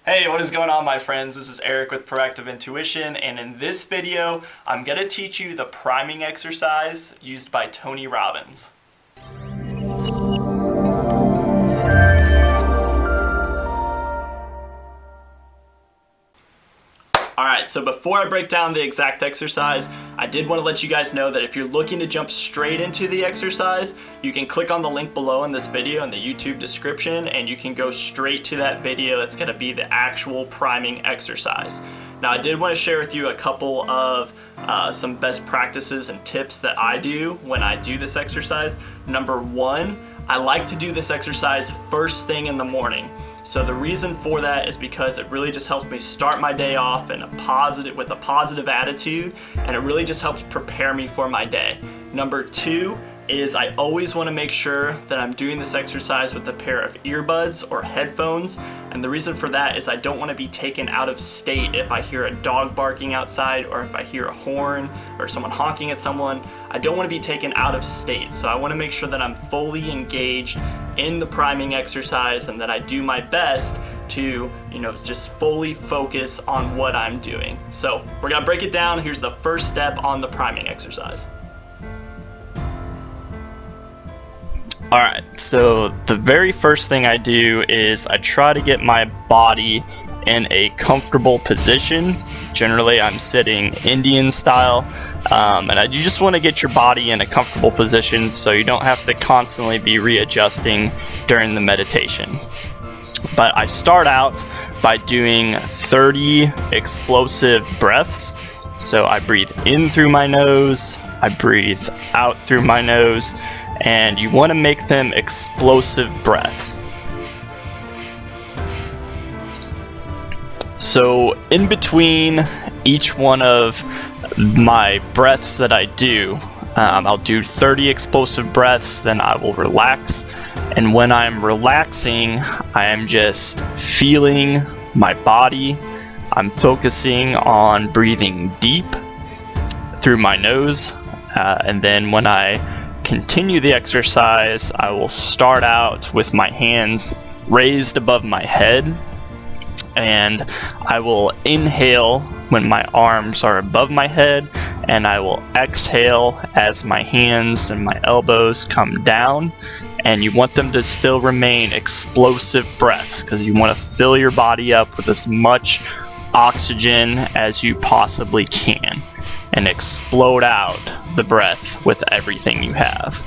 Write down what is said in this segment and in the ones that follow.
Hey, what is going on, my friends? This is Eric with Proactive Intuition, and in this video, I'm going to teach you the priming exercise used by Tony Robbins. Alright, so before I break down the exact exercise, I did want to let you guys know that if you're looking to jump straight into the exercise, you can click on the link below in this video in the YouTube description, and you can go straight to that video that's going to be the actual priming exercise. Now, I did want to share with you a couple of some best practices and tips that I do when I do this exercise. Number one, I like to do this exercise first thing in the morning. So the reason for that is because it really just helps me start my day off with a positive attitude, and it really just helps prepare me for my day. Number two is I always want to make sure that I'm doing this exercise with a pair of earbuds or headphones, and the reason for that is I don't want to be taken out of state if I hear a dog barking outside or if I hear a horn or someone honking at someone. I don't want to be taken out of state, so I want to make sure that I'm fully engaged in the priming exercise and that I do my best to, just fully focus on what I'm doing. So we're gonna break it down. Here's the first step on the priming exercise. Alright, so the very first thing I do is I try to get my body in a comfortable position. Generally, I'm sitting Indian style, and you just want to get your body in a comfortable position so you don't have to constantly be readjusting during the meditation. But I start out by doing 30 explosive breaths. So I breathe in through my nose, I breathe out through my nose, and you want to make them explosive breaths. So in between each one of my breaths that I do, I'll do 30 explosive breaths, then I will relax. And when I'm relaxing, I am just feeling my body. I'm focusing on breathing deep through my nose, and then when I continue the exercise, I will start out with my hands raised above my head, and I will inhale when my arms are above my head, and I will exhale as my hands and my elbows come down. And you want them to still remain explosive breaths because you want to fill your body up with as much oxygen as you possibly can and explode out the breath with everything you have.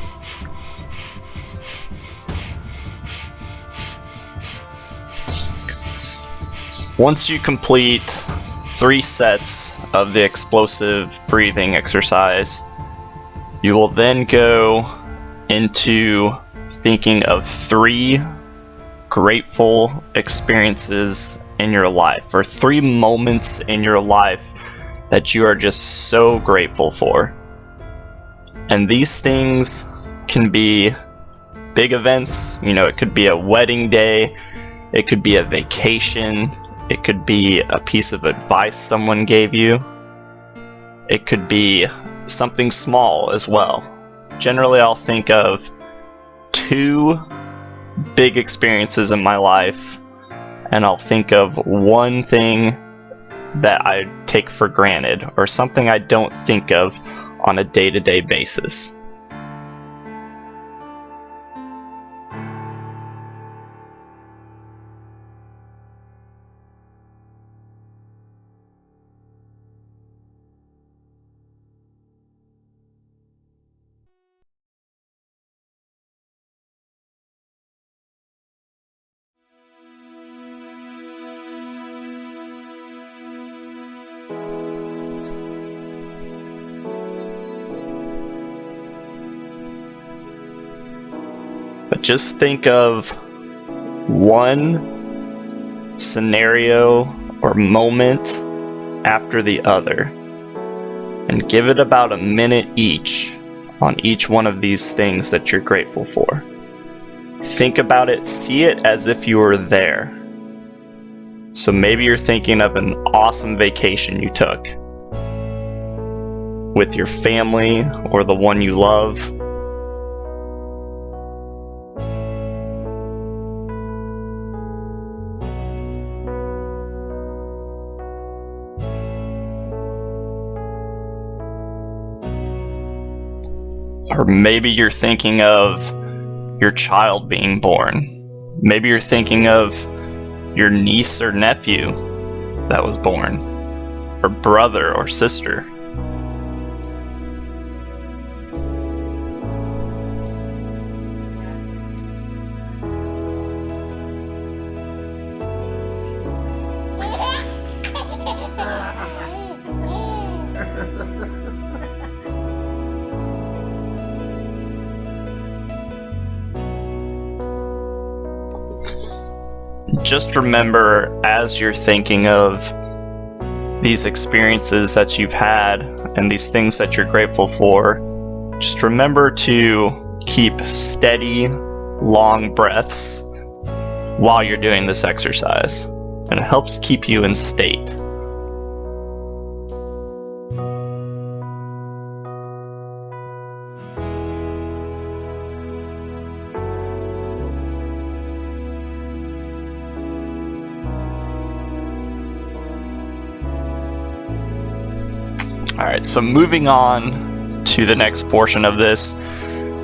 Once you complete 3 sets of the explosive breathing exercise, you will then go into thinking of 3 grateful experiences in your life, or 3 moments in your life that you are just so grateful for. And these things can be big events. It could be a wedding day, it could be a vacation, it could be a piece of advice someone gave you, it could be something small as well. Generally, I'll think of 2 big experiences in my life, and I'll think of 1 thing that I take for granted, or something I don't think of on a day-to-day basis. But just think of 1 scenario or moment after the other, and give it about a minute each on each one of these things that you're grateful for. Think about it, see it as if you were there. So maybe you're thinking of an awesome vacation you took with your family or the one you love. Or maybe you're thinking of your child being born. Maybe you're thinking of your niece or nephew that was born, or brother or sister. Just remember, as you're thinking of these experiences that you've had and these things that you're grateful for, just remember to keep steady, long breaths while you're doing this exercise, and it helps keep you in state. Alright, so moving on to the next portion of this,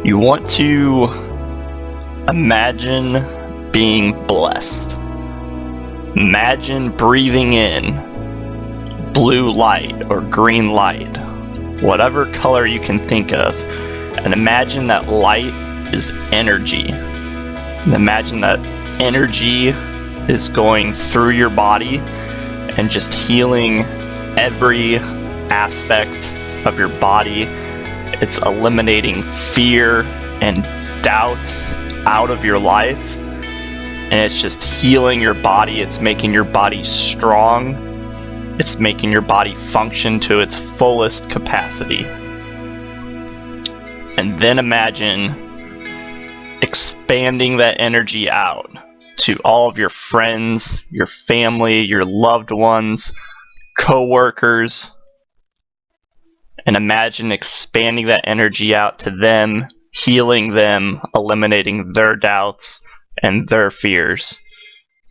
you want to imagine being blessed. Imagine breathing in blue light or green light, whatever color you can think of, and imagine that light is energy. And imagine that energy is going through your body and just healing every aspect of your body. It's eliminating fear and doubts out of your life, and it's just healing your body. It's making your body strong. It's making your body function to its fullest capacity. And then imagine expanding that energy out to all of your friends, your family, your loved ones, co-workers, and imagine expanding that energy out to them, healing them, eliminating their doubts and their fears.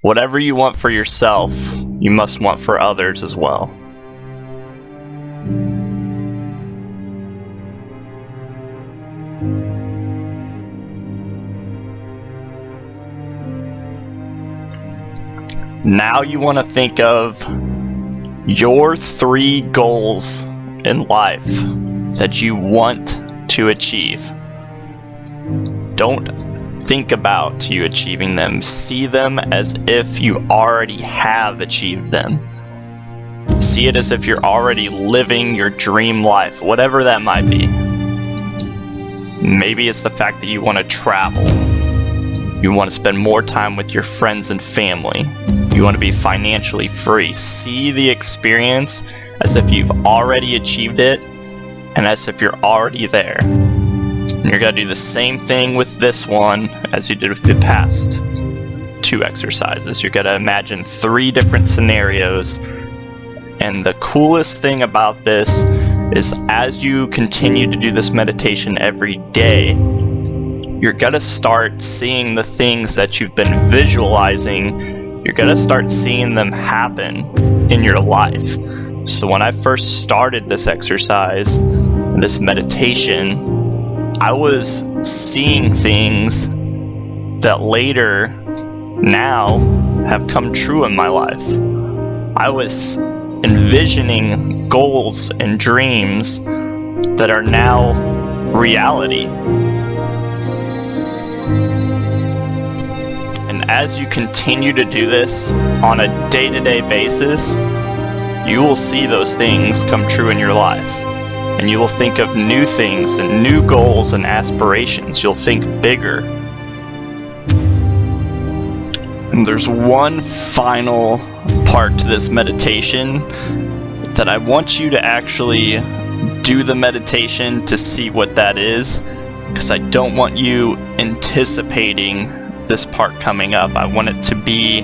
Whatever you want for yourself, you must want for others as well. Now you want to think of your 3 goals in life that you want to achieve. Don't think about you achieving them. See them as if you already have achieved them. See it as if you're already living your dream life, whatever that might be. Maybe it's the fact that you want to travel. You want to spend more time with your friends and family. You want to be financially free. See the experience as if you've already achieved it and as if you're already there. And you're going to do the same thing with this one as you did with the past 2 exercises. You're going to imagine 3 different scenarios. And the coolest thing about this is as you continue to do this meditation every day, you're going to start seeing the things that you've been visualizing. You're going to start seeing them happen in your life. So when I first started this exercise, this meditation, I was seeing things that later now have come true in my life. I was envisioning goals and dreams that are now reality. And as you continue to do this on a day-to-day basis, you will see those things come true in your life. And you will think of new things and new goals and aspirations. You'll think bigger. And there's one final part to this meditation that I want you to actually do the meditation to see what that is, because I don't want you anticipating this part coming up. I want it to be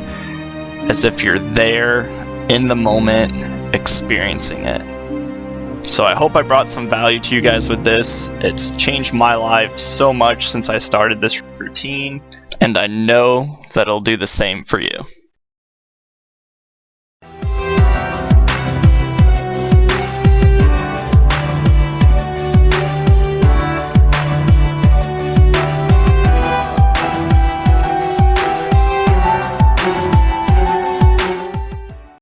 as if you're there in the moment experiencing it. So I hope I brought some value to you guys with this. It's changed my life so much since I started this routine, and I know that it'll do the same for you.